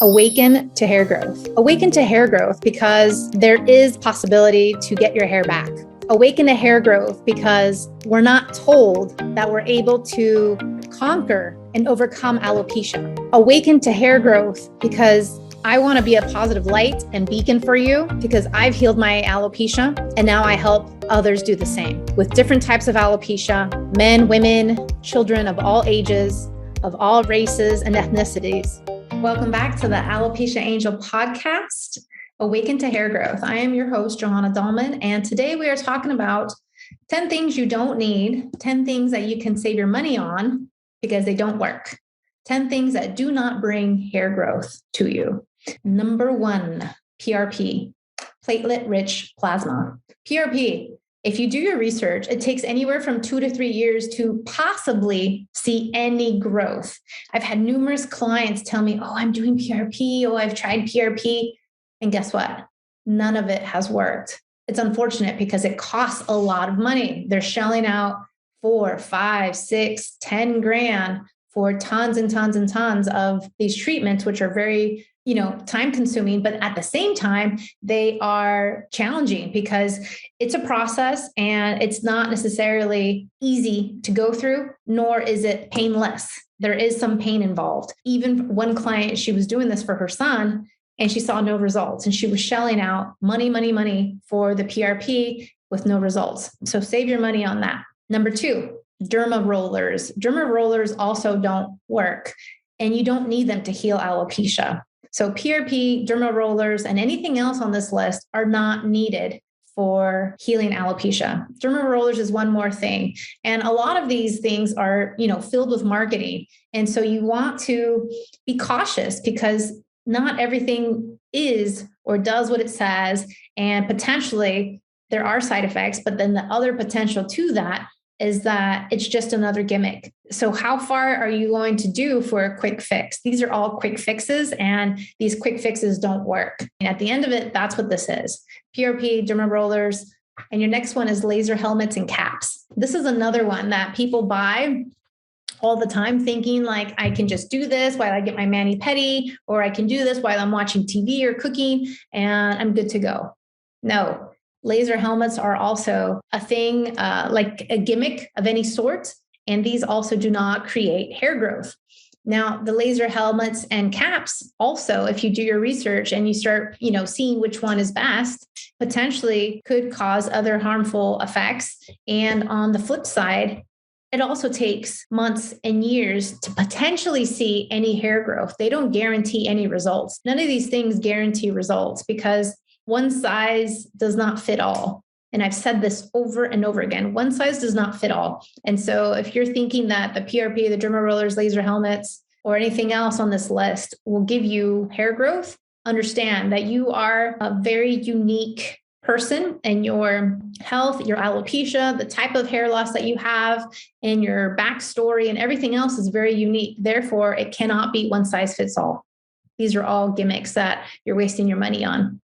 Awaken to hair growth. Awaken to hair growth because there is possibility to get your hair back. Awaken to hair growth because we're not told that we're able to conquer and overcome alopecia. Awaken to hair growth because I want to be a positive light and beacon for you because I've healed my alopecia and now I help others do the same with different types of alopecia, men, women, children of all ages, of all races and ethnicities. Welcome back to the Alopecia Angel podcast, Awaken to Hair Growth. I am your host, Johanna Dahlman, and today we are talking about 10 things you don't need, 10 things that you can save your money on because they don't work, 10 things that do not bring hair growth to you. Number 1, PRP, platelet-rich plasma. PRP, if you do your research, it takes anywhere from 2 to 3 years to possibly see any growth. I've had numerous clients tell me, oh, I'm doing PRP. Oh, I've tried PRP. And guess what? None of it has worked. It's unfortunate because it costs a lot of money. They're shelling out 4, 5, 6, 10 grand for tons and tons and tons of these treatments, which are very time consuming, but at the same time, they are challenging because it's a process and it's not necessarily easy to go through, nor is it painless. There is some pain involved. Even one client, she was doing this for her son and she saw no results and she was shelling out money for the PRP with no results. So save your money on that. Number 2, derma rollers. Derma rollers also don't work and you don't need them to heal alopecia. So PRP, derma rollers, and anything else on this list are not needed for healing alopecia. Derma rollers is one more thing. And a lot of these things are, filled with marketing. And so you want to be cautious because not everything is or does what it says. And potentially there are side effects, but then the other potential to that is that it's just another gimmick. So how far are you going to do for a quick fix? These are all quick fixes and these quick fixes don't work. And at the end of it, that's what this is. PRP, derma rollers, and your next one is laser helmets and caps. This is another one that people buy all the time thinking like, I can just do this while I get my mani-pedi, or I can do this while I'm watching TV or cooking and I'm good to go. No. Laser helmets are also a thing, like a gimmick of any sort, and these also do not create hair growth. Now, the laser helmets and caps also, if you do your research and you start, seeing which one is best, potentially could cause other harmful effects. And on the flip side, it also takes months and years to potentially see any hair growth. They don't guarantee any results. None of these things guarantee results because one size does not fit all. And I've said this over and over again. One size does not fit all. And so if you're thinking that the PRP, the derma rollers, laser helmets, or anything else on this list will give you hair growth, understand that you are a very unique person and your health, your alopecia, the type of hair loss that you have, and your backstory and everything else is very unique. Therefore, it cannot be one size fits all. These are all gimmicks that you're wasting your money on.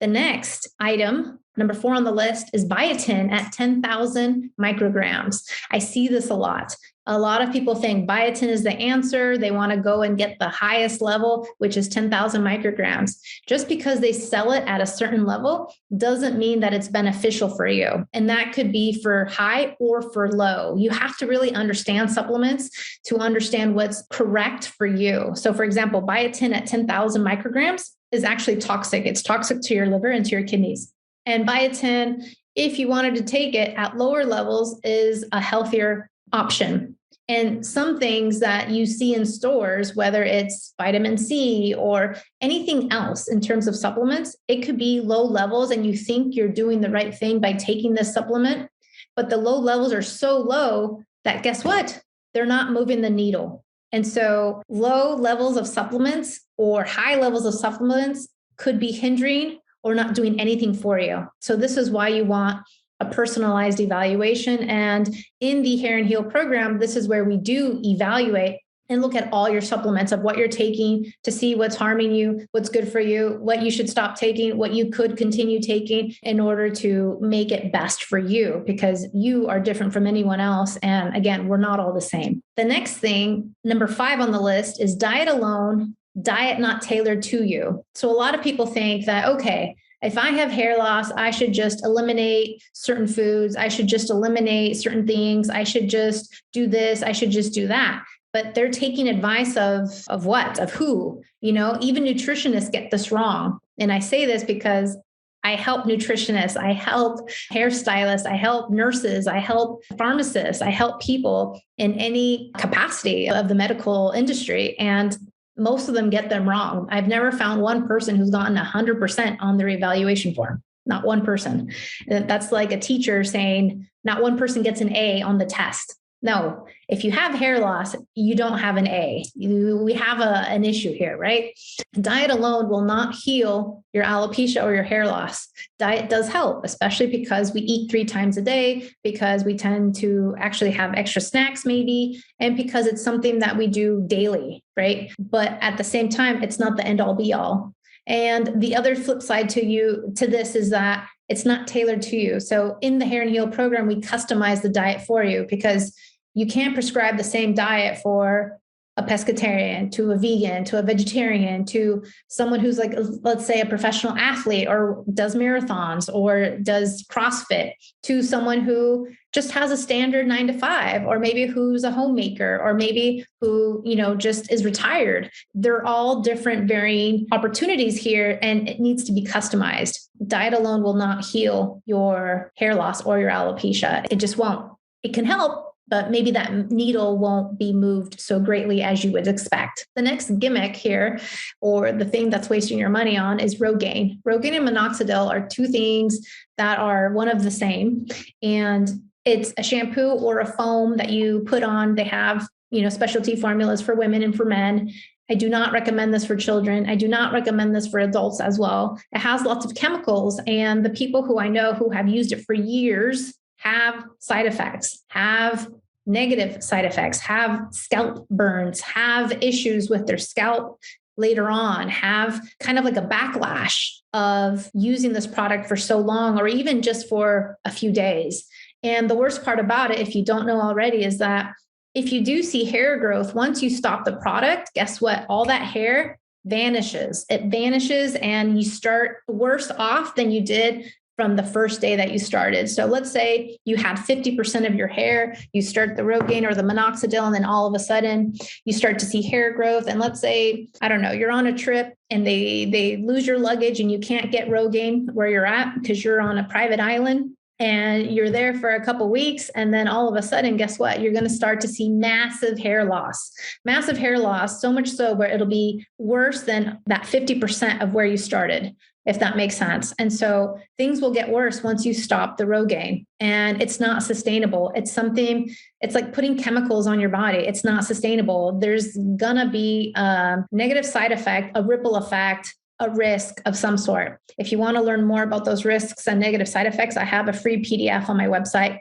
The next item, number 4 on the list, is biotin at 10,000 micrograms. I see this a lot. A lot of people think biotin is the answer. They want to go and get the highest level, which is 10,000 micrograms. Just because they sell it at a certain level doesn't mean that it's beneficial for you. And that could be for high or for low. You have to really understand supplements to understand what's correct for you. So for example, biotin at 10,000 micrograms is actually toxic. It's toxic to your liver and to your kidneys. And biotin, if you wanted to take it at lower levels, is a healthier option. And some things that you see in stores, whether it's vitamin C or anything else in terms of supplements, it could be low levels and you think you're doing the right thing by taking this supplement, but the low levels are so low that guess what? They're not moving the needle. And so low levels of supplements or high levels of supplements could be hindering or not doing anything for you. So this is why you want a personalized evaluation. And in the Hair and Heal program, this is where we do evaluate and look at all your supplements of what you're taking to see what's harming you, what's good for you, what you should stop taking, what you could continue taking in order to make it best for you, because you are different from anyone else. And again, we're not all the same. The next thing, number 5 on the list, is diet alone diet not tailored to you. So a lot of people think that, okay, if I have hair loss, I should just eliminate certain foods. I should just eliminate certain things. I should just do this. I should just do that. But they're taking advice of what? Of who? Even nutritionists get this wrong. And I say this because I help nutritionists, I help hairstylists, I help nurses, I help pharmacists, I help people in any capacity of the medical industry. And most of them get them wrong. I've never found one person who's gotten 100% on their evaluation form. Not one person. That's like a teacher saying not one person gets an A on the test. No, if you have hair loss, you don't have an A. We have an issue here, right? Diet alone will not heal your alopecia or your hair loss. Diet does help, especially because we eat 3 times a day, because we tend to actually have extra snacks maybe, and because it's something that we do daily, right? But at the same time, it's not the end all be all. And the other flip side to this is that it's not tailored to you. So in the Hair and Heal program, we customize the diet for you, because you can't prescribe the same diet for a pescatarian, to a vegan, to a vegetarian, to someone who's like, let's say, a professional athlete or does marathons or does CrossFit, to someone who just has a standard 9 to 5, or maybe who's a homemaker, or maybe who, just is retired. They're all different varying opportunities here, and it needs to be customized. Diet alone will not heal your hair loss or your alopecia. It just won't. It can help, but maybe that needle won't be moved so greatly as you would expect. The next gimmick here, or the thing that's wasting your money on, is ROGAINE. ROGAINE and MINOXIDIL are 2 things that are one of the same. And it's a shampoo or a foam that you put on. They have, specialty formulas for women and for men. I do not recommend this for children. I do not recommend this for adults as well. It has lots of chemicals, and the people who I know who have used it for years have side effects, have negative side effects, have scalp burns, have issues with their scalp later on, have kind of like a backlash of using this product for so long, or even just for a few days. And the worst part about it, if you don't know already, is that if you do see hair growth, once you stop the product, guess what? All that hair vanishes. It vanishes, and you start worse off than you did from the first day that you started. So let's say you had 50% of your hair, you start the ROGAINE or the MINOXIDIL, and then all of a sudden you start to see hair growth. And let's say, I don't know, you're on a trip and they lose your luggage and you can't get ROGAINE where you're at because you're on a private island, and you're there for a couple of weeks. And then all of a sudden, guess what? You're going to start to see massive hair loss, so much so where it'll be worse than that 50% of where you started, if that makes sense. And so things will get worse once you stop the ROGAINE, and it's not sustainable. It's like putting chemicals on your body. It's not sustainable. There's gonna be a negative side effect, a ripple effect, a risk of some sort. If you want to learn more about those risks and negative side effects, I have a free PDF on my website,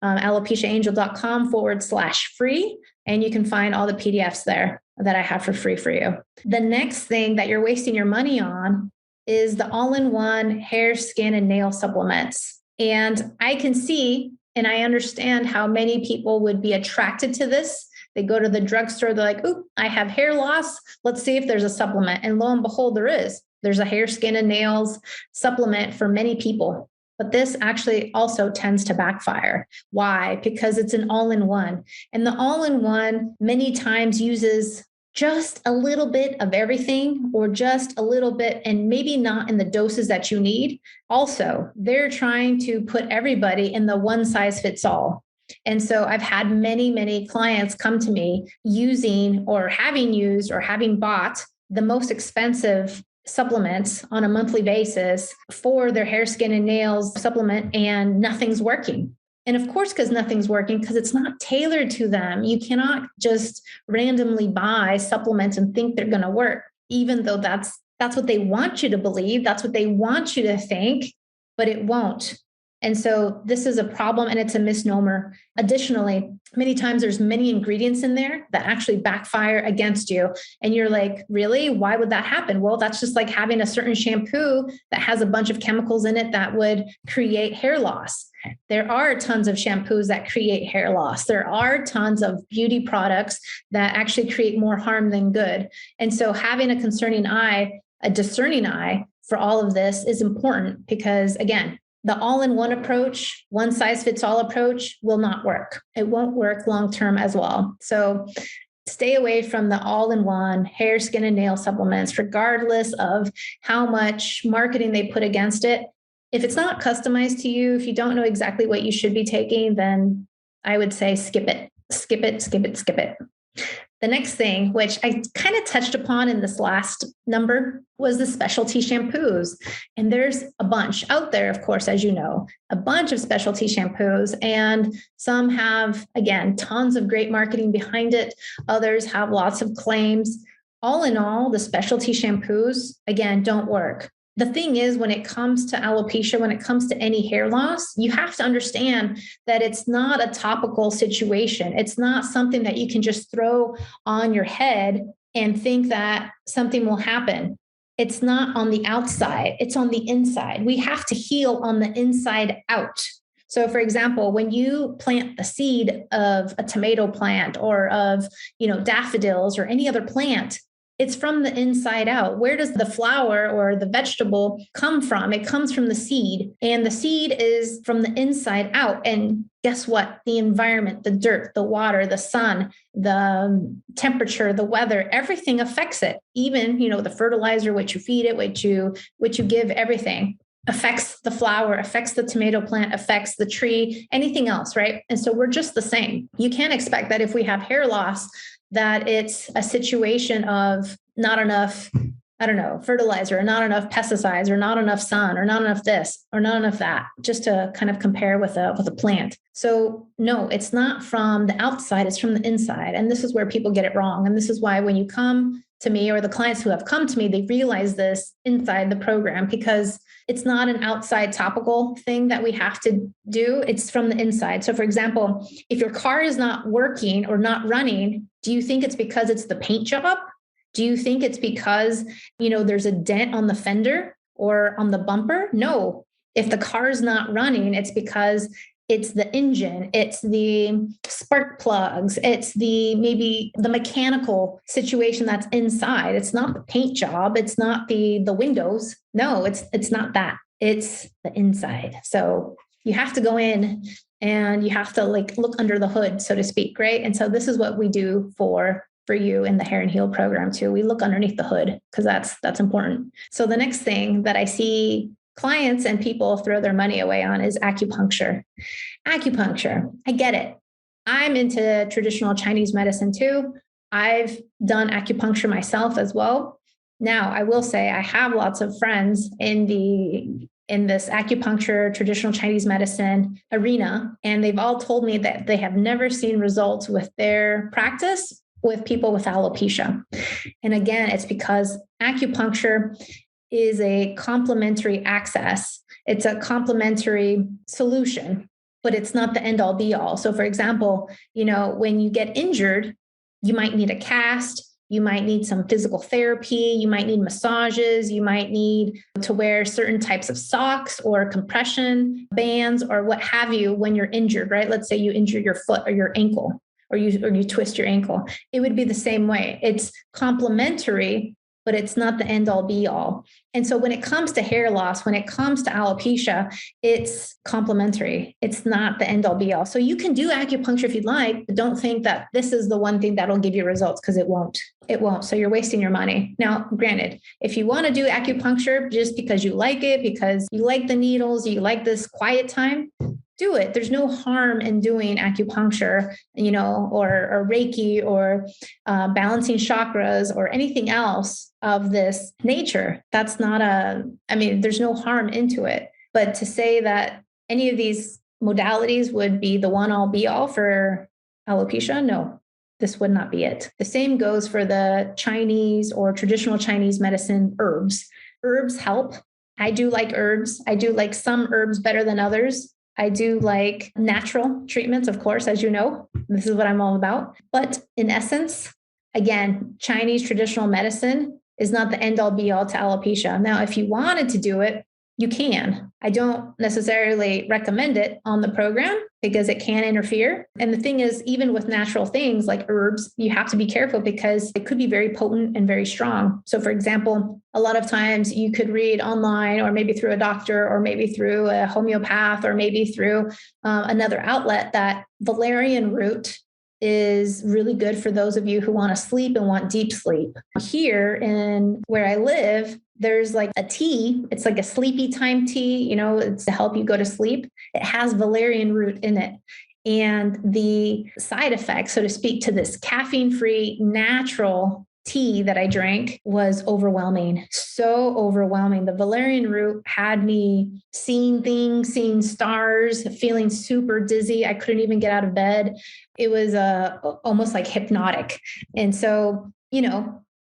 alopeciaangel.com/free. And you can find all the PDFs there that I have for free for you. The next thing that you're wasting your money on is the all-in-one hair, skin, and nail supplements. And I can see and I understand how many people would be attracted to this. They go to the drugstore, they're like, "Ooh, I have hair loss. Let's see if there's a supplement." And lo and behold, there is. There's a hair, skin, and nails supplement for many people. But this actually also tends to backfire. Why? Because it's an all-in-one. And the all-in-one many times uses just a little bit of everything, or just a little bit, and maybe not in the doses that you need. Also, they're trying to put everybody in the one size fits all. And so I've had many, many clients come to me using or having used or having bought the most expensive supplements on a monthly basis for their hair, skin, and nails supplement, and nothing's working. And of course, because nothing's working, because it's not tailored to them. You cannot just randomly buy supplements and think they're going to work, even though that's what they want you to believe. That's what they want you to think, but it won't. And so this is a problem and it's a misnomer. Additionally, many times there's many ingredients in there that actually backfire against you. And you're like, really? Why would that happen? Well, that's just like having a certain shampoo that has a bunch of chemicals in it that would create hair loss. There are tons of shampoos that create hair loss. There are tons of beauty products that actually create more harm than good. And so having a discerning eye for all of this is important because, again, the all-in-one approach, one size fits all approach will not work. It won't work long-term as well. So stay away from the all-in-one hair, skin, and nail supplements, regardless of how much marketing they put against it. If it's not customized to you, if you don't know exactly what you should be taking, then I would say skip it. Skip it, skip it, skip it. The next thing, which I kind of touched upon in this last number, was the specialty shampoos. And there's a bunch out there, of course, as you know, a bunch of specialty shampoos. And some have, again, tons of great marketing behind it. Others have lots of claims. All in all, the specialty shampoos, again, don't work. The thing is, when it comes to alopecia, when it comes to any hair loss, you have to understand that it's not a topical situation. It's not something that you can just throw on your head and think that something will happen. It's not on the outside, it's on the inside. We have to heal on the inside out. So for example, when you plant the seed of a tomato plant or of, daffodils or any other plant, it's from the inside out. Where does the flower or the vegetable come from? It comes from the seed, and the seed is from the inside out. And guess what? The environment, the dirt, the water, the sun, the temperature, the weather, everything affects it. Even, the fertilizer, what you feed it, what you give, everything affects the flower, affects the tomato plant, affects the tree, anything else, right? And so we're just the same. You can't expect that if we have hair loss, that it's a situation of not enough, fertilizer, or not enough pesticides, or not enough sun, or not enough this, or not enough that, just to kind of compare with a plant. So no, it's not from the outside, it's from the inside. And this is where people get it wrong. And this is why when you come to me, or the clients who have come to me, they realize this inside the program, because it's not an outside topical thing that we have to do. It's from the inside. So for example, if your car is not working or not running, do you think it's because it's the paint job? Do you think it's because, there's a dent on the fender or on the bumper? No. If the car is not running, it's because it's the engine, it's the spark plugs, it's maybe the mechanical situation that's inside. It's not the paint job. It's not the windows. No, it's not that. It's the inside. So you have to go in and you have to look under the hood, so to speak, right? And so this is what we do for you in the Hair and Heal program too. We look underneath the hood because that's important. So the next thing that I see clients and people throw their money away on is acupuncture. Acupuncture, I get it. I'm into traditional Chinese medicine too. I've done acupuncture myself as well. Now, I will say I have lots of friends in this acupuncture, traditional Chinese medicine arena, and they've all told me that they have never seen results with their practice with people with alopecia. And again, it's because acupuncture is a complementary access. It's a complementary solution, but it's not the end all be all. So for example, when you get injured, you might need a cast, you might need some physical therapy, you might need massages, you might need to wear certain types of socks or compression bands or what have you when you're injured, right? Let's say you injure your foot or your ankle, or you twist your ankle. It would be the same way. It's complementary, but it's not the end all be all. And so when it comes to hair loss, when it comes to alopecia, it's complementary. It's not the end all be all. So you can do acupuncture if you'd like, but don't think that this is the one thing that'll give you results, because it won't. It won't. So you're wasting your money. Now, granted, if you want to do acupuncture just because you like it, because you like the needles, you like this quiet time, do it. There's no harm in doing acupuncture, or Reiki, or balancing chakras, or anything else of this nature. That's not there's no harm into it. But to say that any of these modalities would be the one all be all for alopecia, no, this would not be it. The same goes for the Chinese or traditional Chinese medicine herbs. Herbs help. I do like herbs. I do like some herbs better than others. I do like natural treatments, of course, as you know. This is what I'm all about. But in essence, again, Chinese traditional medicine is not the end all be all to alopecia. Now, if you wanted to do it, you can. I don't necessarily recommend it on the program because it can interfere. And the thing is, even with natural things like herbs, you have to be careful because it could be very potent and very strong. So, for example, a lot of times you could read online or maybe through a doctor or maybe through a homeopath or maybe through another outlet that valerian root is really good for those of you who want to sleep and want deep sleep. Here in where I live, there's like a tea. It's like a sleepy time tea, it's to help you go to sleep. It has valerian root in it. And the side effects, so to speak, to this caffeine-free natural tea that I drank was overwhelming. So overwhelming. The valerian root had me seeing things, seeing stars, feeling super dizzy. I couldn't even get out of bed. It was almost like hypnotic. And so,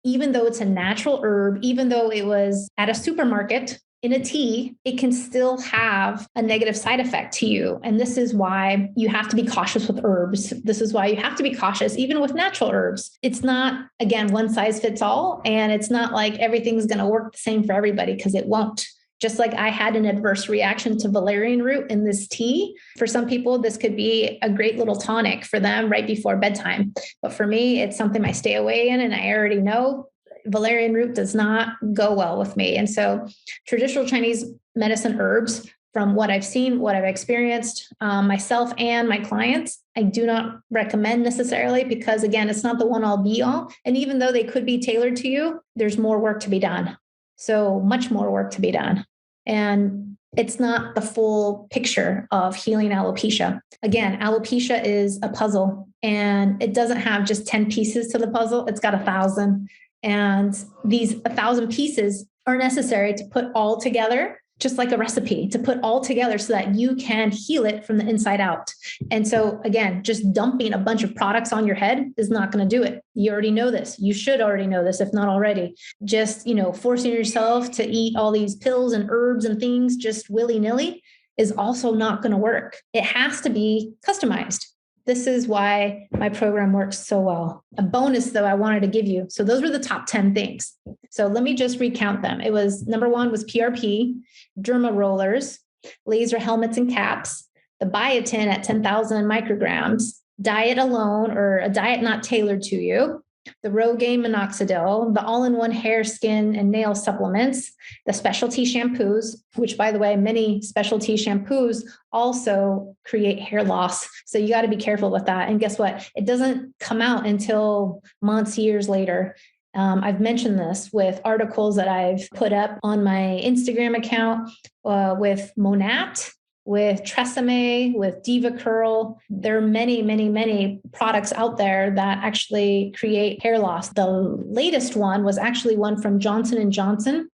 even though it's a natural herb, even though it was at a supermarket in a tea, it can still have a negative side effect to you. And this is why you have to be cautious with herbs. This is why you have to be cautious, even with natural herbs. It's not, again, one size fits all. And it's not like everything's going to work the same for everybody, because it won't. Just like I had an adverse reaction to valerian root in this tea. For some people, this could be a great little tonic for them right before bedtime. But for me, it's something I stay away in, and I already know valerian root does not go well with me. And so traditional Chinese medicine herbs, from what I've seen, what I've experienced myself and my clients, I do not recommend necessarily because, again, it's not the one all be all. And even though they could be tailored to you, there's more work to be done. So much more work to be done. And it's not the full picture of healing alopecia. Again, alopecia is a puzzle, and it doesn't have just 10 pieces to the puzzle. It's got 1,000. And these 1,000 pieces are necessary to put all together, just like a recipe, to put all together so that you can heal it from the inside out. And so again, just dumping a bunch of products on your head is not going to do it. You already know this. You should already know this, if not already. Just, forcing yourself to eat all these pills and herbs and things just willy-nilly is also not going to work. It has to be customized. This is why my program works so well. A bonus, though, I wanted to give you. So those were the top 10 things. So let me just recount them. It was number 1 was PRP, derma rollers, laser helmets and caps, the biotin at 10,000 micrograms, diet alone or a diet not tailored to you, the ROGAINE minoxidil, the all-in-one hair, skin, and nail supplements, the specialty shampoos, which, by the way, many specialty shampoos also create hair loss. So you got to be careful with that. And guess what? It doesn't come out until months, years later. I've mentioned this with articles that I've put up on my Instagram account with Monat, with Tresemme, with Diva Curl. There are many, many, many products out there that actually create hair loss. The latest one was actually one from Johnson & Johnson.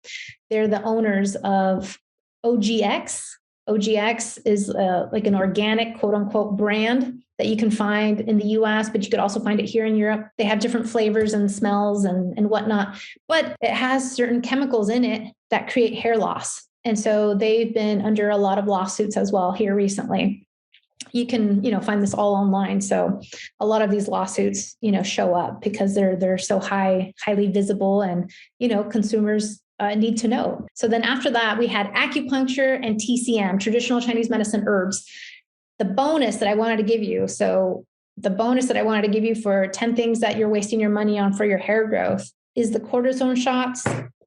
They're the owners of OGX. OGX is like an organic, quote unquote, brand that you can find in the US, but you could also find it here in Europe. They have different flavors and smells and whatnot, but it has certain chemicals in it that create hair loss. And so they've been under a lot of lawsuits as well here recently. You can, find this all online. So a lot of these lawsuits, show up because they're so highly visible, and, consumers need to know. So then after that, we had acupuncture and TCM, traditional Chinese medicine herbs. The bonus that I wanted to give you. So the bonus that I wanted to give you for 10 things that you're wasting your money on for your hair growth is the cortisone shots,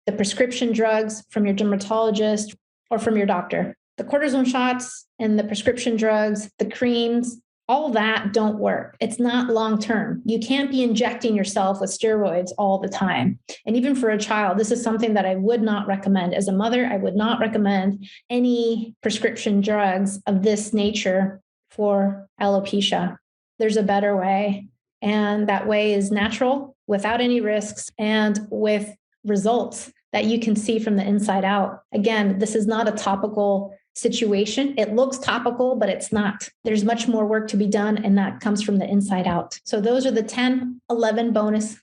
the prescription drugs from your dermatologist or from your doctor. The cortisone shots and the prescription drugs, the creams, all that don't work. It's not long-term. You can't be injecting yourself with steroids all the time. And even for a child, this is something that I would not recommend. As a mother, I would not recommend any prescription drugs of this nature for alopecia. There's a better way. And that way is natural, without any risks, and with results that you can see from the inside out. Again, this is not a topical situation. It looks topical, but it's not. There's much more work to be done, and that comes from the inside out. So those are the 10, 11 bonus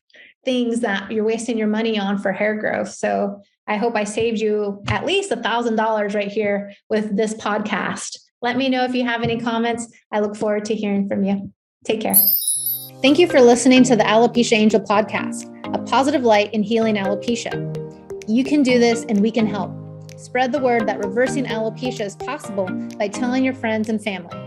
things that you're wasting your money on for hair growth. So I hope I saved you at least $1,000 right here with this podcast. Let me know if you have any comments. I look forward to hearing from you. Take care. Thank you for listening to the Alopecia Angel podcast, a positive light in healing alopecia. You can do this and we can help. Spread the word that reversing alopecia is possible by telling your friends and family.